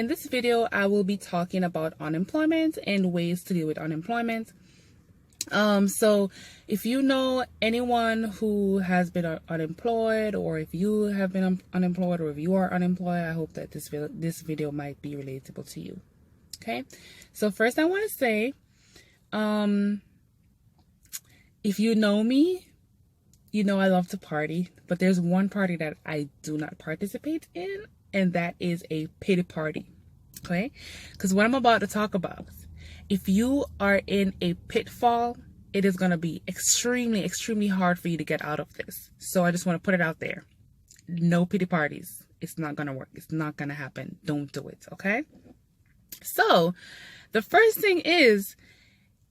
In this video, I will be talking about unemployment and ways to deal with unemployment. So if you know anyone who has been unemployed, or if you have been unemployed, or if you are unemployed, I hope that this video might be relatable to you. Okay, so first I want to say, if you know me, you know I love to party, but there's one party that I do not participate in, and that is a pity party. Okay, because what I'm about to talk about, if you are in a pitfall, it is going to be extremely, extremely hard for you to get out of this. So I just want to put it out there. No pity parties. It's not going to work. It's not going to happen. Don't do it. Okay. So the first thing is,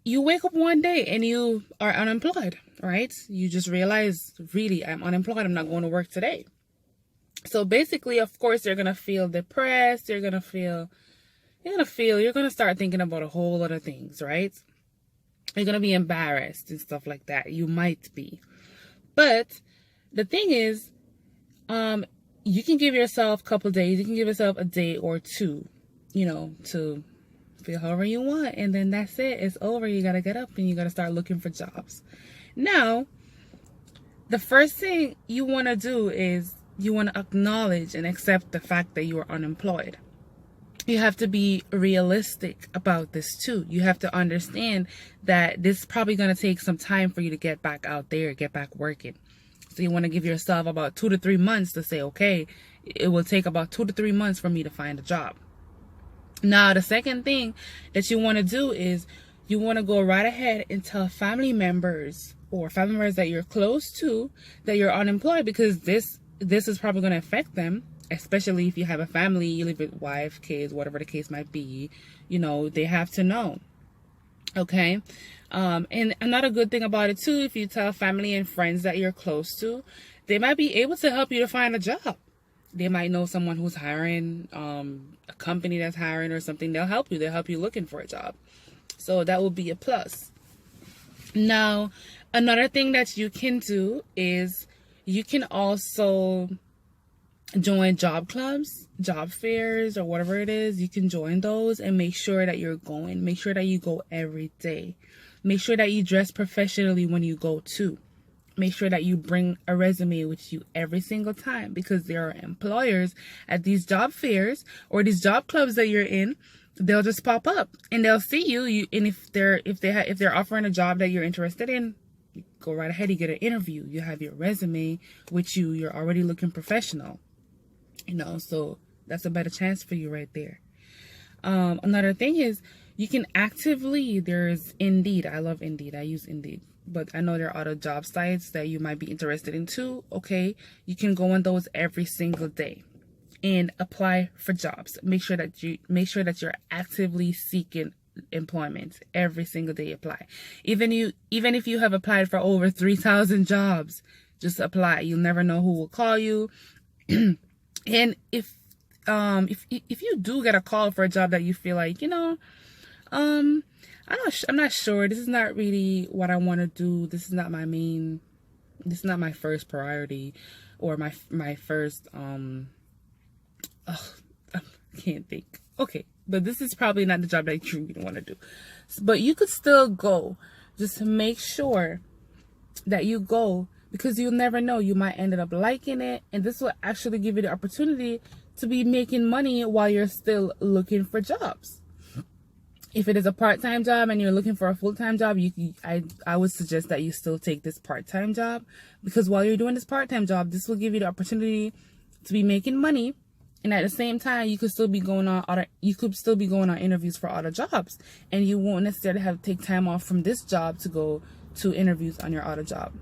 you wake up one day and you are unemployed, right? You just realize, really, I'm unemployed. I'm not going to work today. So basically, of course, you're going to feel depressed. You're going to start thinking about a whole lot of things, right? You're going to be embarrassed and stuff like that. You might be. But the thing is, you can give yourself a couple days. You can give yourself a day or two, to feel however you want. And then that's it. It's over. You got to get up and you got to start looking for jobs. Now, the first thing you want to do is you want to acknowledge and accept the fact that you are unemployed. You have to be realistic about this too. You have to understand that this is probably going to take some time for you to get back out there, get back working. So you want to give yourself about 2 to 3 months to say, okay, it will take about 2 to 3 months for me to find a job. Now, the second thing that you want to do is you want to go right ahead and tell family members that you're close to that you're unemployed, because this is probably going to affect them. Especially if you have a family, you live with wife, kids, whatever the case might be, they have to know. Okay. And another good thing about it too, if you tell family and friends that you're close to, they might be able to help you to find a job. They might know someone who's hiring, a company that's hiring or something. They'll help you. They'll help you looking for a job. So that will be a plus. Now, another thing that you can do is you can also join job clubs, job fairs, or whatever it is. You can join those and make sure that you're going. Make sure that you go every day. Make sure that you dress professionally when you go too. Make sure that you bring a resume with you every single time, because there are employers at these job fairs or these job clubs that you're in. They'll just pop up and they'll see you. And if they're offering a job that you're interested in, you go right ahead. You get an interview. You have your resume with you. You're already looking professional. So that's a better chance for you right there. Another thing is you can there's Indeed. I love Indeed. I use Indeed, but I know there are other job sites that you might be interested in too. Okay. You can go on those every single day and apply for jobs. Make sure that you're actively seeking employment every single day. Apply. Even if you have applied for over 3,000 jobs, just apply. You'll never know who will call you. And if you do get a call for a job that you feel like, I'm not sure, this is not really what I want to do. This is not my first priority, or my first, I can't think. Okay. But this is probably not the job that you really want to do. But you could still go. Just make sure that you go, because you'll never know. You might end up liking it, and this will actually give you the opportunity to be making money while you're still looking for jobs. If it is a part-time job and you're looking for a full-time job, I would suggest that you still take this part-time job, because while you're doing this part-time job, this will give you the opportunity to be making money, and at the same time, you could still be going on interviews for other jobs, and you won't necessarily have to take time off from this job to go to interviews on your other job.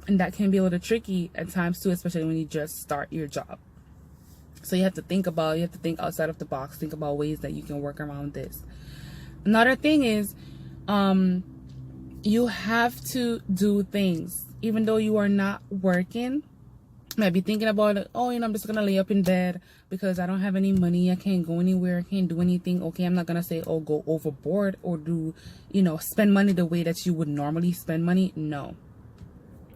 And that can be a little tricky at times too, especially when you just start your job. So you have to think outside of the box, think about ways that you can work around this. Another thing is, you have to do things. Even though you are not working, you might be thinking about it, I'm just going to lay up in bed because I don't have any money. I can't go anywhere. I can't do anything. Okay, I'm not going to say, go overboard or do, spend money the way that you would normally spend money. No.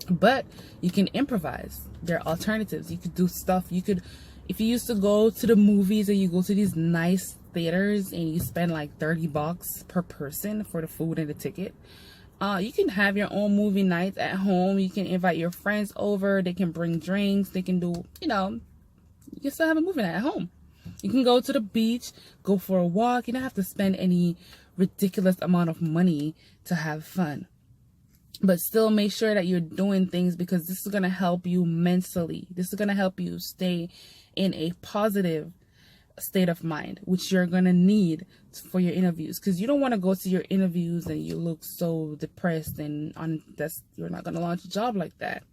But you can improvise. There are alternatives. You could do stuff. If you used to go to the movies, or you go to these nice theaters and you spend like $30 per person for the food and the ticket, you can have your own movie nights at home. You can invite your friends over. They can bring drinks. They can do, you can still have a movie night at home. You can go to the beach, go for a walk. You don't have to spend any ridiculous amount of money to have fun. But still make sure that you're doing things, because this is going to help you mentally. This is going to help you stay in a positive state of mind, which you're going to need for your interviews, because you don't want to go to your interviews and you look so depressed and you're not going to launch a job like that.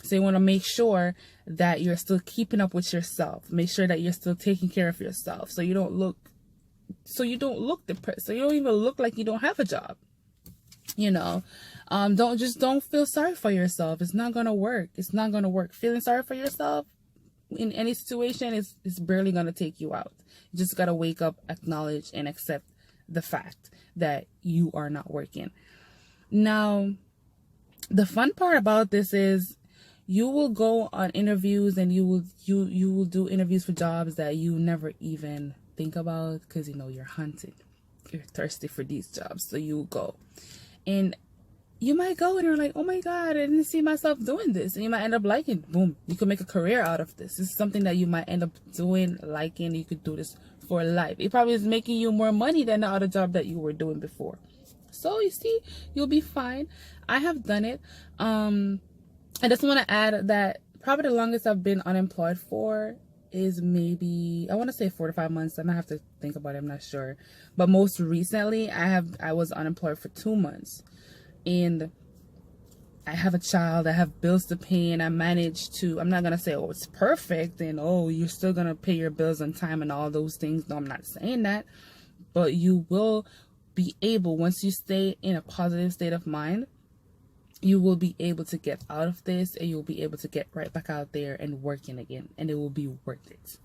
So you want to make sure that you're still keeping up with yourself. Make sure that you're still taking care of yourself, so you don't look depressed, so you don't even look like you don't have a job. Don't feel sorry for yourself. It's not gonna work. It's not gonna work. Feeling sorry for yourself in any situation is barely gonna take you out. You just gotta wake up, acknowledge, and accept the fact that you are not working. Now, the fun part about this is you will go on interviews, and you will do interviews for jobs that you never even think about, because you're hunted. You're thirsty for these jobs, so you go. And you might go and you're like, oh my God, I didn't see myself doing this. And you might end up liking it. Boom. You can make a career out of this. This is something that you might end up doing, liking. You could do this for life. It probably is making you more money than the other job that you were doing before. So you see, you'll be fine. I have done it. I just want to add that probably the longest I've been unemployed for is maybe, I want to say 4 to 5 months. I might have to think about it. I'm not sure. But most recently, I was unemployed for 2 months. And I have a child. I have bills to pay. And I managed to, I'm not going to say, oh, it's perfect. And, oh, you're still going to pay your bills on time and all those things. No, I'm not saying that. But you will be able, once you stay in a positive state of mind, you will be able to get out of this, and you'll be able to get right back out there and working again, and it will be worth it.